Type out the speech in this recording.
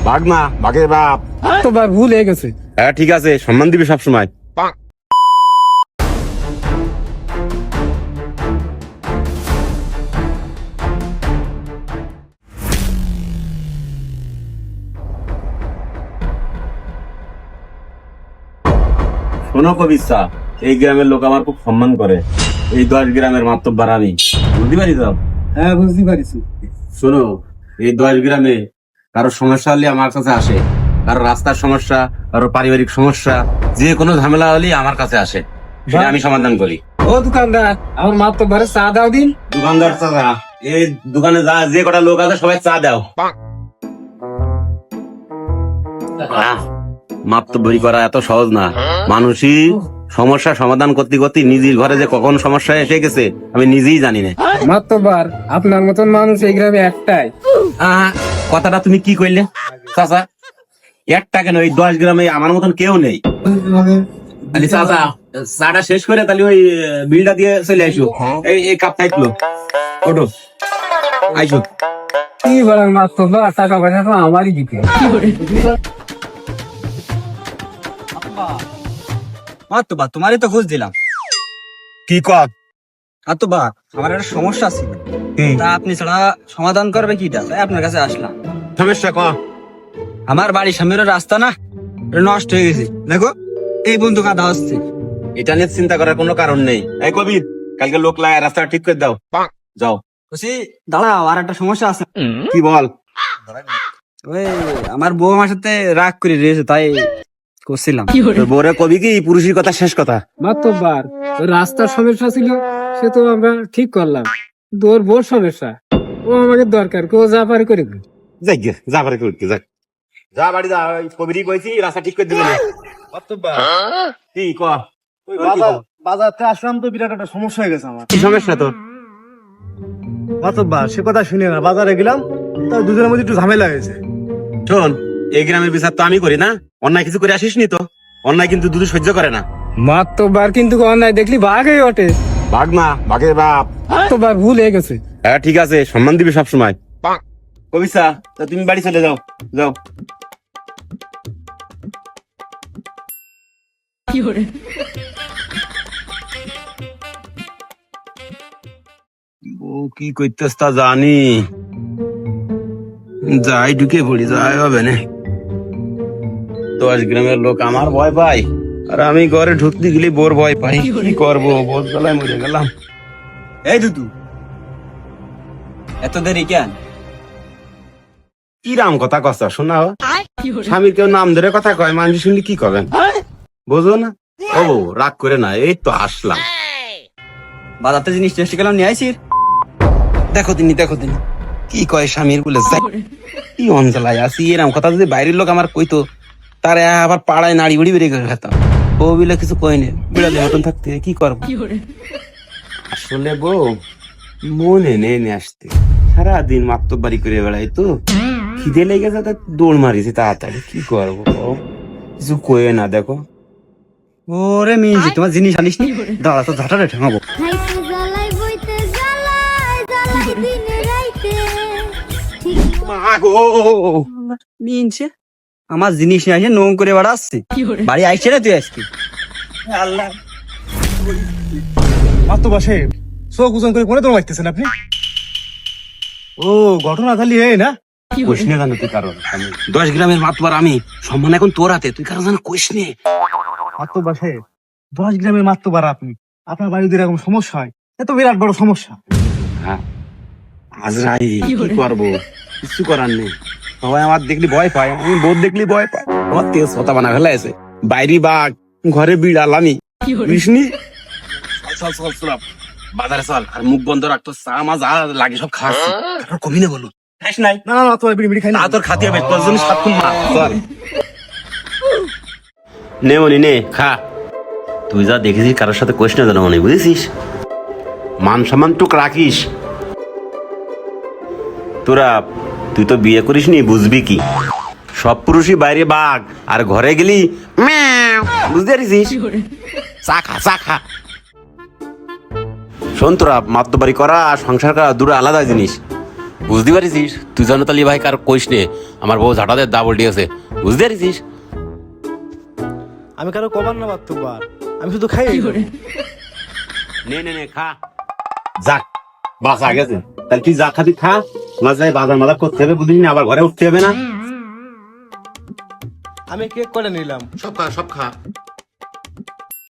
ভাগ না, ভাগের বাপ। তো ভাই ভুল হয়ে গেছে। হ্যাঁ ঠিক আছে, সম্মান দিবি সবসময়। শোনো কবিতা, এই গ্রামের লোক আমার খুব সম্মান করে। এই 10 গ্রামের মাতব্বর আমি, বুঝতে পারি তো? হ্যাঁ বুঝতে পারিছি। শোনো, এই 10 গ্রামে কারো সমস্যা হলে আমার কাছে আসে, কারো রাস্তার সমস্যা, কারো পারিবারিক সমস্যা, যে কোনো ঝামেলা হলে আমার কাছে আসে, সেটা আমি সমাধান করি। ও দোকানদার, আমার মা তো ঘরে চা দাও দিন। দোকানদার চাচা, এই দোকানে যে কটা লোক আছে সবাই চা দাও। মাতব্বরি করা এত সহজ না। মানুষই সমস্যা সমাধান করতে করতে নিজের ঘরে যে কখন সমস্যা এসে গেছে আমি নিজেই জানি না। মাতবার আপনার মতন মানুষ এই গ্রামে একটাই। কথাটা তুমি কি কইলে চাচা? একটা কেন, এই 10 গ্রামে আমার মতন কেউ নেই। তাহলে চাচা চাটা শেষ করে তাহলে ওই বিলটা দিয়ে চলে আইসো। এই কাপ থাকলো, ওটো আইসো। কি বলেন মাতবার, টাকা পয়সা তো আমারই দিতে। মাতবা তোমারই তো খোঁজ দিলাম। কি কর? মাতবা আমার একটা সমস্যা ছিল, তা আপনি ছাড়া সমাধান করবে কিটা, তাই আপনার কাছে আসলাম। সমস্যা ক? আমার বাড়ির সামনের রাস্তা না, এটা নষ্ট হয়ে গেছে। দেখো এই বন্ধু কাদা হচ্ছে। এটা নিয়ে চিন্তা করার কোনো কারণ নেই। এই কবির, কালকে লোক লাগায় রাস্তাটা ঠিক করে দাও, যাও। বলছি দাঁড়াও, আর একটা সমস্যা আছে। কি বল? ওই আমার বউ আমার সাথে রাগ করে রয়েছে, তাই করছিলাম। বোরে কবি কি পুরুষের কথা শেষ কথা? মাতবার রাস্তার সমস্যা ছিল, সে তো আমরা ঠিক করলাম। তোর বোর সমস্যা, ও আমাকে দরকার, কেউ যা পারে করে দিন। যাই গে, যা পারে করতে যাক। যা বাড়ি যা, কবিরই কইছি রাস্তা ঠিক করে দিবে না। কি ক? বাজার থেকে আসলাম তো বিরাট একটা সমস্যা হয়ে গেছে আমার। কি সমস্যা তোর? মাতব্বা সে কথা শুনে না, বাজারে গেলাম তাই দুজনের মধ্যে একটু ঝামেলা হয়েছে। শোন, এই গ্রামের বিচার তো আমি করি না, অন্যায় কিছু করে আসিস নি তো। অন্যায় কিন্তু দুধ সহ্য করে না। মাতবার কিন্তু অন্যায় দেখলি বাঘই ওঠে। ভাগ না, ভাগের বাপ। তো ভাই ভুল হয়ে গেছে। হ্যাঁ ঠিক আছে, সম্মান দিবি সবসময়। কবিতা, তা তুমি বাড়ি চলে যাও, যাও। ও কি করতেছ তা জানি, যাই ঢুকে পড়ি, যাই হবে না। 10 গ্রামের লোক আমার ভয় পাই, আর আমি ঘরে ঢুকতে গেলে বোর ভয় পাই। কি করবো, বোর গলায় মরে গেলাম। এই দুদু, এত দেরি কেন? কি রাম কথা কষ্ট শোনা, স্বামীর কেউ নাম ধরে কথা কয়, মানুষ শুনলে কি করবেন বোঝো না? ও রাগ করে না, এই তো আসলাম। বাজারতে জিনিস টেস্ট গেলাম নিয়ে আইসির। দেখো তিনি কি কয় স্বামীর বলে, কি অঞ্চলায় আসি। এরকম কথা যদি বাইরের লোক আমার কইতো, তার আবার পাড়ায় নাড়ি উড়ি বেরিয়ে করে খেতাম। ও বিলে কিছু কয়নি, বিড়ালের মতন থাকতে কি করবো। আসলে বউ মনে নেই আসতে, সারাদিন মাত্তবাড়ি করে বেড়াই তো, খিদে লেগে যাতে দৌড় মারিছি তাড়াতাড়ি। কি করবো, কিছু কয়ে না। দেখো ওরে মিনজি, তোমার জিনিস আনিস নি, দাঁড়া তো ঝাঁটারে ঠেঙাবো। খাইতে জ্বালাই বইতে জ্বালাই জ্বালাই দিনে রাইতে ঠিক মা গো, মিনছে আমার জিনিস নিয়ে আসে নোং করে বেড়াচ্ছে। বাড়ি আইসে না তুই আজকে? আল্লাহ। মাতব্বা সাহেব, চোখ উজন করে কোনে তোমার লাগতেছেন আপনি? ও ঘটনা খালি এই না? কইস নে জানো তুই কারণ, 10 গ্রামের মাতবার আমি, সম্মান এখন তোর হাতে, তুই কারণ জানো কইস নে। মাতব্বা সাহেব, 10 গ্রামের মাতব্বার আপনি, আপনার বাড়িতে এরকম সমস্যা হয়, এত বিরাট বড় সমস্যা। হ্যাঁ আজরাই, কি করবো, কিছু করার নেই। সবাই আমার দেখলি ভয় পায়, আমি বোধ দেখলি ভয় পায়। আমার তেজ হতা বানা ফেলা আছে, বাইরে বাঘ, ঘরে বিড়াল, আমি বুঝিসনি। চল চল চল বাজারে চল, আর মুখ বন্ধ রাখতো, চা মা যা লাগে সব খাচ্ছি, তারপর কমি না বলো। খাস নাই না না না, তোমার বিড়ি বিড়ি খাই না। তা তোর খাতে হবে, তোর জন্য 7 খুন মা। চল নে মনি নে, খা। তুই যা দেখেছিস কারোর সাথে কোশ না জানো মনে, বুঝেছিস? মান সম্মান টুক রাখিস তোরা। তুই তো বিয়ে করিস নি, বুঝবি কি? সব পুরুষই বাইরে বাঘ, আর ঘরে গেলি ম্যাও, বুঝতে পারিস? চা খা, চা খা। শোন তোরা, মাতব্বরি করা আর সংসার করা দুটো আলাদা জিনিস। বুঝতে পারিস তুই জানো তালি ভাই কার কইস নে আমার বউ ঝাঁটাতে দাবল দিয়েছে বুঝতে পারিস আমি কারো কবার না বাত্তবার আমি শুধু খাই নে নে নে খা যাক বাসা গেছে তাহলে তুই যা খাবি খা মাঝে বাজার মাজার করতে হবে বুঝিস না আবার ঘরে উঠতে হবে না আমি কেক করে নিলাম সব খা